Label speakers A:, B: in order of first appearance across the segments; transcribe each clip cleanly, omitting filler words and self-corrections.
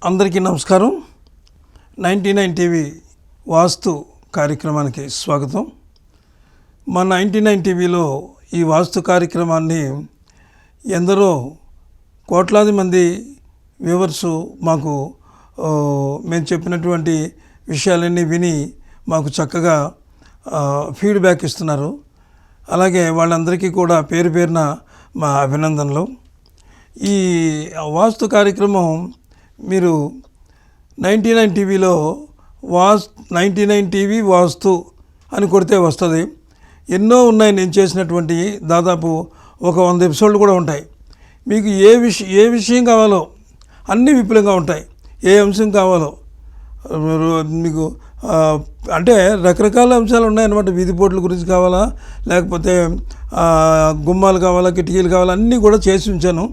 A: అందరికీ నమస్కారం. 99 టీవీ వాస్తు కార్యక్రమానికి స్వాగతం. మా 99 టీవీలో ఈ వాస్తు కార్యక్రమాన్ని ఎందరో కోట్లాది మంది వ్యూవర్సు మాకు మేము చెప్పినటువంటి విషయాలన్నీ విని మాకు చక్కగా ఫీడ్బ్యాక్ ఇస్తున్నారు. అలాగే వాళ్ళందరికీ కూడా పేరు పేరున మా అభినందనలు. ఈ వాస్తు కార్యక్రమం మీరు 99 టీవీలో 99 టీవీ వాస్తు అని కొడితే వస్తుంది. ఎన్నో ఉన్నాయి నేను చేసినటువంటి, దాదాపు ఒక 100 ఎపిసోడ్లు కూడా ఉంటాయి. మీకు ఏ విషయం కావాలో అన్నీ విపులంగా ఉంటాయి. ఏ అంశం కావాలో మీకు అంటే రకరకాల అంశాలు ఉన్నాయన్నమాట. వీధి పోట్ల గురించి కావాలా, లేకపోతే గుమ్మాలు కావాలా, కిటికీలు కావాలా, అన్నీ కూడా చేసి ఉంచాను.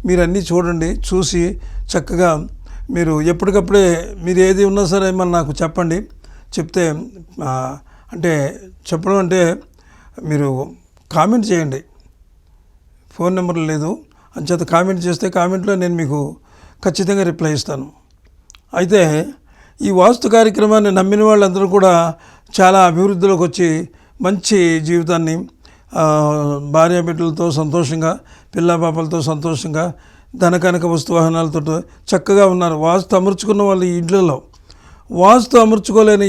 A: మీరు అన్నీ చూడండి. చూసి చక్కగా మీరు ఎప్పటికప్పుడే మీరు ఏది ఉన్నా సరే మన నాకు చెప్పండి. చెప్తే అంటే చెప్పడం అంటే మీరు కామెంట్ చేయండి. ఫోన్ నెంబర్ లేదు, అంచేత కామెంట్ చేస్తే కామెంట్లో నేను మీకు ఖచ్చితంగా రిప్లై ఇస్తాను. అయితే ఈ వాస్తు కార్యక్రమాన్ని నమ్మిన వాళ్ళందరూ కూడా చాలా అభివృద్ధిలోకి వచ్చి మంచి జీవితాన్ని, భార్యాబిడ్డలతో సంతోషంగా, పిల్లాపాపలతో సంతోషంగా, ధనకనక వస్తు వాహనాలతో చక్కగా ఉన్నారు. వాస్తు అమర్చుకున్న వాళ్ళు ఈ ఇళ్లలో, వాస్తు అమర్చుకోలేని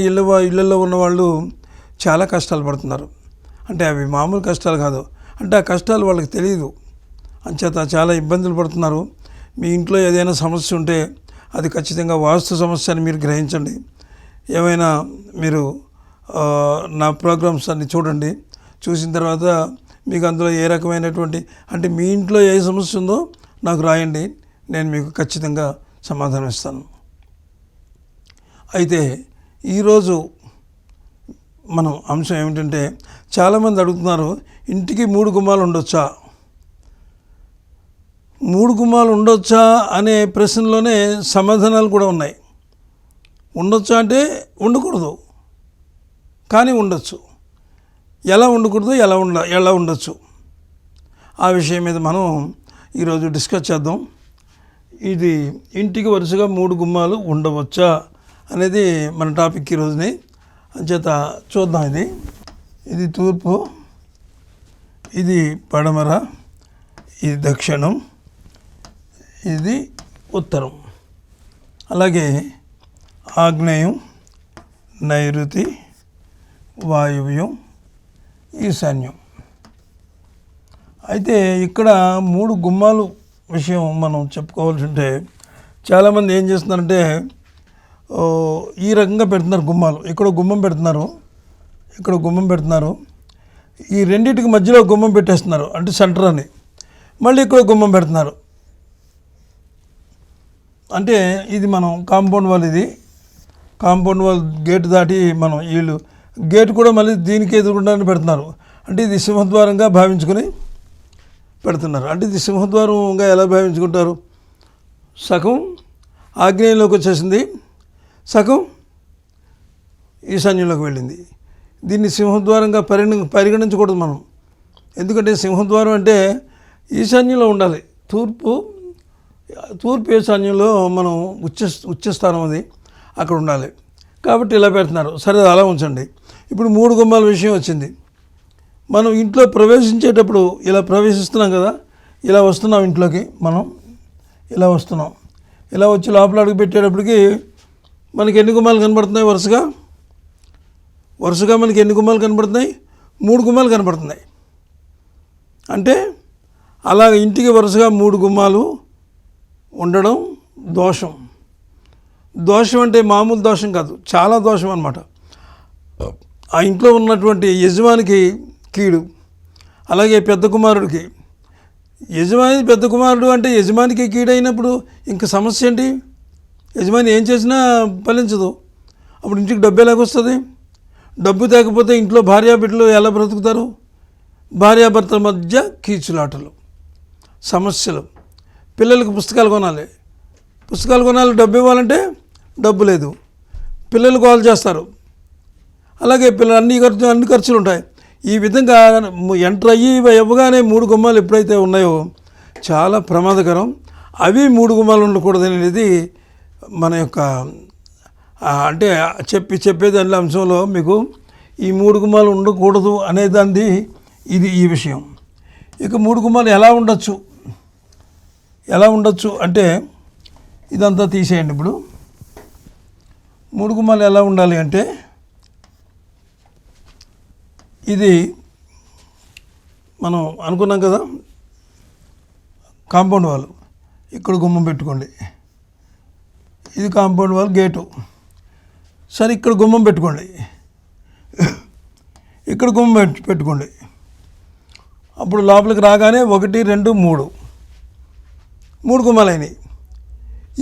A: ఇళ్లలో ఉన్నవాళ్ళు చాలా కష్టాలు పడుతున్నారు. అంటే అవి మామూలు కష్టాలు కాదు, అంటే ఆ కష్టాలు వాళ్ళకి తెలియదు. అంచేత చాలా ఇబ్బందులు పడుతున్నారు. మీ ఇంట్లో ఏదైనా సమస్య ఉంటే అది ఖచ్చితంగా వాస్తు సమస్య అని మీరు గ్రహించండి. ఏమైనా మీరు నా ప్రోగ్రామ్స్ అన్ని చూడండి. చూసిన తర్వాత మీకు అందులో ఏ రకమైనటువంటి, అంటే మీ ఇంట్లో ఏ సమస్య ఉందో నాకు రాయండి, నేను మీకు ఖచ్చితంగా సమాధానం ఇస్తాను. అయితే ఈరోజు మనం అంశం ఏమిటంటే, చాలామంది అడుగుతున్నారు, ఇంటికి 3 గుమ్మాలు ఉండొచ్చా? 3 గుమ్మాలు ఉండొచ్చా అనే ప్రశ్నలోనే సమాధానాలు కూడా ఉన్నాయి. ఉండొచ్చా అంటే ఉండకూడదు, కానీ ఉండొచ్చు. ఎలా ఉండకూడదు, ఎలా ఉండొచ్చు, ఆ విషయం మీద మనం ఈరోజు డిస్కస్ చేద్దాం. ఇది ఇంటికి వరుసగా 3 గుమ్మాలు ఉండవచ్చా అనేది మన టాపిక్ ఈరోజుని. అంచేత చూద్దాం. ఇది తూర్పు, ఇది పడమర, ఇది దక్షిణం, ఇది ఉత్తరం, అలాగే ఆగ్నేయం, నైరుతి, వాయువ్యం, ఈశాన్యం. అయితే ఇక్కడ 3 గుమ్మాలు విషయం మనం చెప్పుకోవాల్సి ఉంటే, చాలామంది ఏం చేస్తున్నారంటే ఈ రకంగా పెడుతున్నారు గుమ్మాలు. ఇక్కడ గుమ్మం పెడుతున్నారు, ఇక్కడ గుమ్మం పెడుతున్నారు, ఈ రెండింటికి మధ్యలో గుమ్మం పెట్టేస్తున్నారు, అంటే సెంటర్ అని. మళ్ళీ ఇక్కడ గుమ్మం పెడుతున్నారు. అంటే ఇది మనం కాంపౌండ్ వాల్, ఇది కాంపౌండ్ వాల్ గేట్ దాటి మనం వీళ్ళు గేట్ కూడా మళ్ళీ దీనికి ఎదురుకుండానే పెడుతున్నారు. అంటే ఇది సింహద్వారంగా భావించుకొని పెడుతున్నారు. అంటే ఇది సింహద్వారంగా ఎలా భావించుకుంటారు? సగం ఆగ్నేయంలోకి వచ్చేసింది, సగం ఈశాన్యంలోకి వెళ్ళింది. దీన్ని సింహద్వారంగా పరిగణించకూడదు మనం. ఎందుకంటే సింహద్వారం అంటే ఈశాన్యంలో ఉండాలి. తూర్పు ఈశాన్యంలో మనం ఉచ్చస్థానం అది అక్కడ ఉండాలి. కాబట్టి ఇలా పెడుతున్నారు. సరే, అలా ఉంచండి. ఇప్పుడు 3 గుమ్మాల విషయం వచ్చింది. మనం ఇంట్లో ప్రవేశించేటప్పుడు ఇలా ప్రవేశిస్తున్నాం కదా, ఇలా వస్తున్నాం ఇంట్లోకి. మనం ఇలా వస్తున్నాం. ఇలా వచ్చి లోపల అడుగు పెట్టేటప్పటికి మనకి ఎన్ని గుమ్మాలు కనబడుతున్నాయి? వరుసగా మనకి ఎన్ని గుమ్మాలు కనబడుతున్నాయి? 3 గుమ్మాలు కనబడుతున్నాయి. అంటే అలాగ ఇంటికి వరుసగా 3 గుమ్మాలు ఉండడం దోషం. దోషం అంటే మామూలు దోషం కాదు, చాలా దోషం అన్నమాట. ఆ ఇంట్లో ఉన్నటువంటి యజమానికి కీడు, అలాగే పెద్ద కుమారుడికి. యజమాని పెద్ద కుమారుడు అంటే యజమానికి కీడైనప్పుడు ఇంక సమస్య ఏంటి? యజమాని ఏం చేసినా ఫలించదు. అప్పుడు ఇంటికి డబ్బు ఎలాగొస్తుంది? డబ్బు తేకపోతే ఇంట్లో భార్యాబిడ్డలు ఎలా బ్రతుకుతారు? భార్యాభర్తల మధ్య కీచులాటలు, సమస్యలు. పిల్లలకు పుస్తకాలు కొనాలి, డబ్బు ఇవ్వాలంటే డబ్బు లేదు, పిల్లలు కాల్ చేస్తారు. అలాగే అన్ని ఖర్చులు ఉంటాయి. ఈ విధంగా ఎంటర్ ఇవ్వగానే 3 గుమ్మాలు ఎప్పుడైతే ఉన్నాయో చాలా ప్రమాదకరం. అవి 3 గుమ్మాలు ఉండకూడదు అనేది మన యొక్క అంటే చెప్పేది అనే అంశంలో మీకు ఈ 3 గుమ్మాలు ఉండకూడదు అనేదాన్ని ఇది ఈ విషయం. ఇక 3 గుమ్మాలు ఎలా ఉండొచ్చు అంటే ఇదంతా తీసేయండి. ఇప్పుడు 3 గుమ్మాలు ఎలా ఉండాలి అంటే ఇది మనం అనుకున్నాం కదా, కాంపౌండ్ వాల్ ఇక్కడ గుమ్మం పెట్టుకోండి, ఇది కాంపౌండ్ వాల్ గేటు. సరే ఇక్కడ గుమ్మం పెట్టుకోండి, ఇక్కడ గుమ్మం పెట్టుకోండి. అప్పుడు లోపలికి రాగానే 1 2 3 గుమ్మాలు అయినాయి.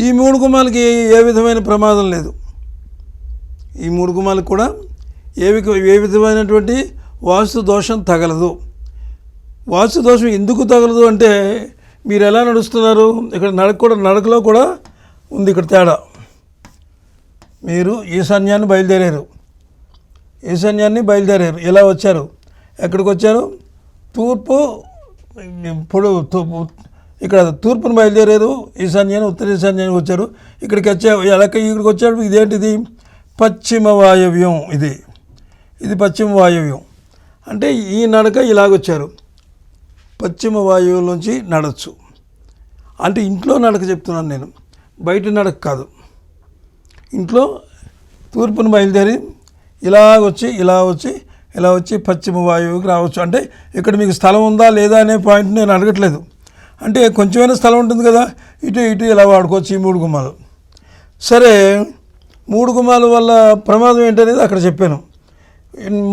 A: ఈ 3 గుమ్మాలకి ఏ విధమైన ప్రమాదం లేదు. ఈ 3 గుమ్మాలకు కూడా ఏ విధమైనటువంటి వాస్తు దోషం తగలదు. వాస్తు దోషం ఎందుకు తగలదు అంటే మీరు ఎలా నడుస్తున్నారు, ఇక్కడ నడకలో కూడా ఉంది ఇక్కడ తేడా. మీరు ఈశాన్యాన్ని బయలుదేరారు, ఇలా వచ్చారు. ఎక్కడికి వచ్చారు? తూర్పు. ఇప్పుడు ఇక్కడ తూర్పును బయలుదేరారు, ఈశాన్యాన్ని ఉత్తర ఈశాన్యానికి వచ్చారు. ఇక్కడికి వచ్చారు. ఇదేంటిది? పశ్చిమ వాయవ్యం. ఇది పశ్చిమ వాయవ్యం. అంటే ఈ నడక ఇలాగొచ్చారు, పశ్చిమ వాయువుల నుంచి నడచ్చు. అంటే ఇంట్లో నడక చెప్తున్నాను నేను, బయట నడక కాదు. ఇంట్లో తూర్పును బయలుదేరి ఇలా వచ్చి పశ్చిమ వాయువుకి రావచ్చు. అంటే ఇక్కడ మీకు స్థలం ఉందా లేదా అనే పాయింట్ నేను అడగట్లేదు. అంటే కొంచెమైనా స్థలం ఉంటుంది కదా, ఇటు ఇలా వాడుకోవచ్చు ఈ 3 గుమ్మాలు. సరే, 3 గుమ్మాల వల్ల ప్రమాదం ఏంటనేది అక్కడ చెప్పాను,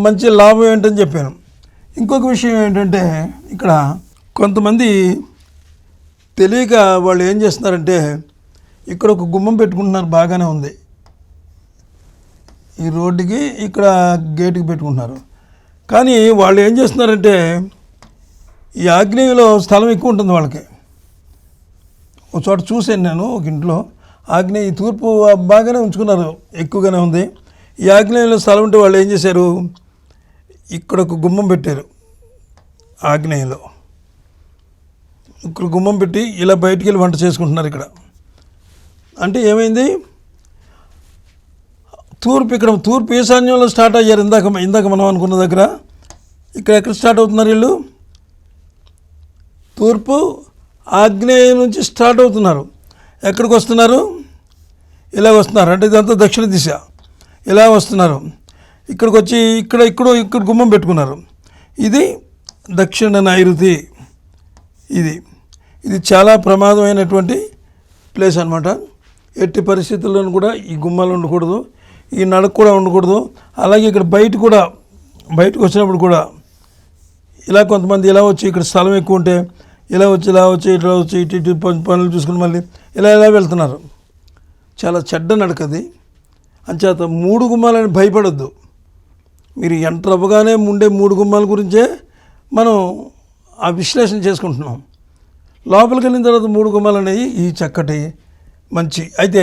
A: మంచి లాభం ఏంటని చెప్పాను. ఇంకొక విషయం ఏంటంటే ఇక్కడ కొంతమంది తెలియక వాళ్ళు ఏం చేస్తున్నారంటే ఇక్కడ ఒక గుమ్మం పెట్టుకుంటున్నారు, బాగానే ఉంది. ఈ రోడ్డుకి ఇక్కడ గేటుకి పెట్టుకుంటున్నారు. కానీ వాళ్ళు ఏం చేస్తున్నారంటే ఈ ఆగ్నేయంలో స్థలం ఎక్కువ ఉంటుంది వాళ్ళకి. ఒక చోట చూశాను నేను, ఒక ఇంట్లో ఆగ్నేయ తూర్పు బాగానే ఉంచుకున్నారు, ఎక్కువగానే ఉంది. ఈ ఆగ్నేయంలో స్థలం ఉంటే వాళ్ళు ఏం చేశారు, ఇక్కడ ఒక గుమ్మం పెట్టారు. ఆగ్నేయంలో ఇక్కడ గుమ్మం పెట్టి ఇలా బయటికి వెళ్ళి వంట చేసుకుంటున్నారు ఇక్కడ. అంటే ఏమైంది, తూర్పు ఈశాన్యంలో స్టార్ట్ అయ్యారు. ఇందాక మనం అనుకున్న దగ్గర ఇక్కడ ఎక్కడ స్టార్ట్ అవుతున్నారు వీళ్ళు? తూర్పు ఆగ్నేయం నుంచి స్టార్ట్ అవుతున్నారు. ఎక్కడికి వస్తున్నారు? ఇలా వస్తున్నారు. అంటే ఇదంతా దక్షిణ దిశ. ఇలా వస్తున్నారు. ఇక్కడికి వచ్చి ఇక్కడ గుమ్మం పెట్టుకున్నారు. ఇది దక్షిణ నైరుతి. ఇది చాలా ప్రమాదమైనటువంటి ప్లేస్ అన్నమాట. ఎట్టి పరిస్థితుల్లోనూ కూడా ఈ గుమ్మాలు ఉండకూడదు, ఈ నడక కూడా ఉండకూడదు. అలాగే ఇక్కడ బయటకు వచ్చినప్పుడు కూడా ఇలా కొంతమంది ఇలా వచ్చి ఇక్కడ స్థలం ఎక్కువ ఉంటే ఇలా వచ్చి ఇటు పనులు చూసుకుని మళ్ళీ ఇలా వెళ్తున్నారు. చాలా చెడ్డ నడకది. అంచేత 3 గుమ్మాలని భయపడొద్దు. మీరు ఎంటర్ అవ్వగానే ఉండే 3 గుమ్మాల గురించే మనం ఆ విశ్లేషణ చేసుకుంటున్నాం. లోపలికి వెళ్ళిన తర్వాత 3 గుమ్మాలు అనేవి ఈ చక్కటి మంచి. అయితే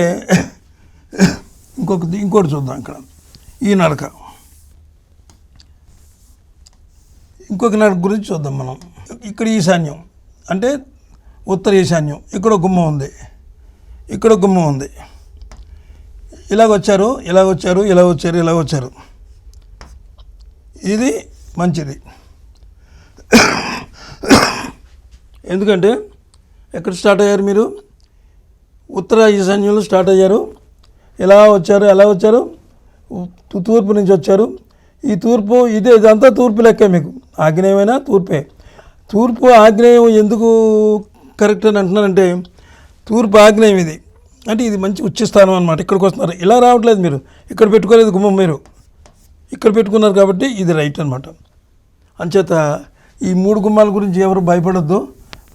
A: ఇంకోటి చూద్దాం. ఇక్కడ ఈ నడక, ఇంకొక నడక గురించి చూద్దాం మనం. ఇక్కడ ఈశాన్యం అంటే ఉత్తర ఈశాన్యం. ఇక్కడ గుమ్మం ఉంది, ఇక్కడ గుమ్మం ఉంది. ఇలా వచ్చారు. ఇది మంచిది. ఎందుకంటే ఎక్కడ స్టార్ట్ అయ్యారు మీరు? ఉత్తర ఈశాన్యంలో స్టార్ట్ అయ్యారు. ఎలా వచ్చారు? తూర్పు నుంచి వచ్చారు. ఈ తూర్పు ఇదంతా తూర్పు లెక్క. మీకు ఆగ్నేయమైనా తూర్పే. తూర్పు ఆగ్నేయం ఎందుకు కరెక్ట్ అని అంటున్నానంటే తూర్పు ఆగ్నేయం ఇది. అంటే ఇది మంచి ఉచ్చస్థానం అనమాట. ఇక్కడికి వస్తున్నారు. ఇలా రావట్లేదు మీరు, ఇక్కడ పెట్టుకోలేదు గుమ్మం, మీరు ఇక్కడ పెట్టుకున్నారు కాబట్టి ఇది రైట్ అనమాట. అంచేత ఈ 3 గుమ్మాల గురించి ఎవరు భయపడొద్దు.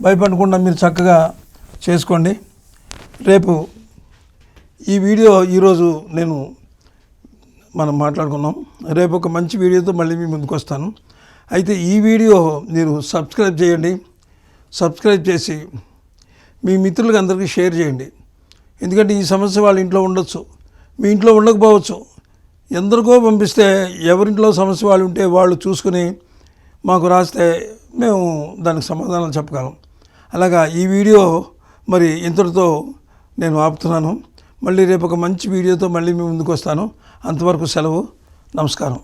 A: భయపడకుండా మీరు చక్కగా చేసుకోండి. రేపు ఈ వీడియో ఈరోజు మనం మాట్లాడుకున్నాం. రేపు ఒక మంచి వీడియోతో మళ్ళీ మీ ముందుకు వస్తాను. అయితే ఈ వీడియో మీరు సబ్స్క్రైబ్ చేయండి. సబ్స్క్రైబ్ చేసి మీ మిత్రులకు అందరికీ షేర్ చేయండి. ఎందుకంటే ఈ సమస్య వాళ్ళ ఇంట్లో ఉండొచ్చు, మీ ఇంట్లో ఉండకపోవచ్చు. ఎందరికో పంపిస్తే ఎవరింట్లో సమస్య వాళ్ళు ఉంటే వాళ్ళు చూసుకుని మాకు రాస్తే మేము దానికి సమాధానం చెప్పగలం. అలాగా ఈ వీడియో మరి ఇంతటితో నేను ఆపుతున్నాను. మళ్ళీ రేపు ఒక మంచి వీడియోతో మళ్ళీ మీ ముందుకు వస్తాను. అంతవరకు సెలవు. నమస్కారం.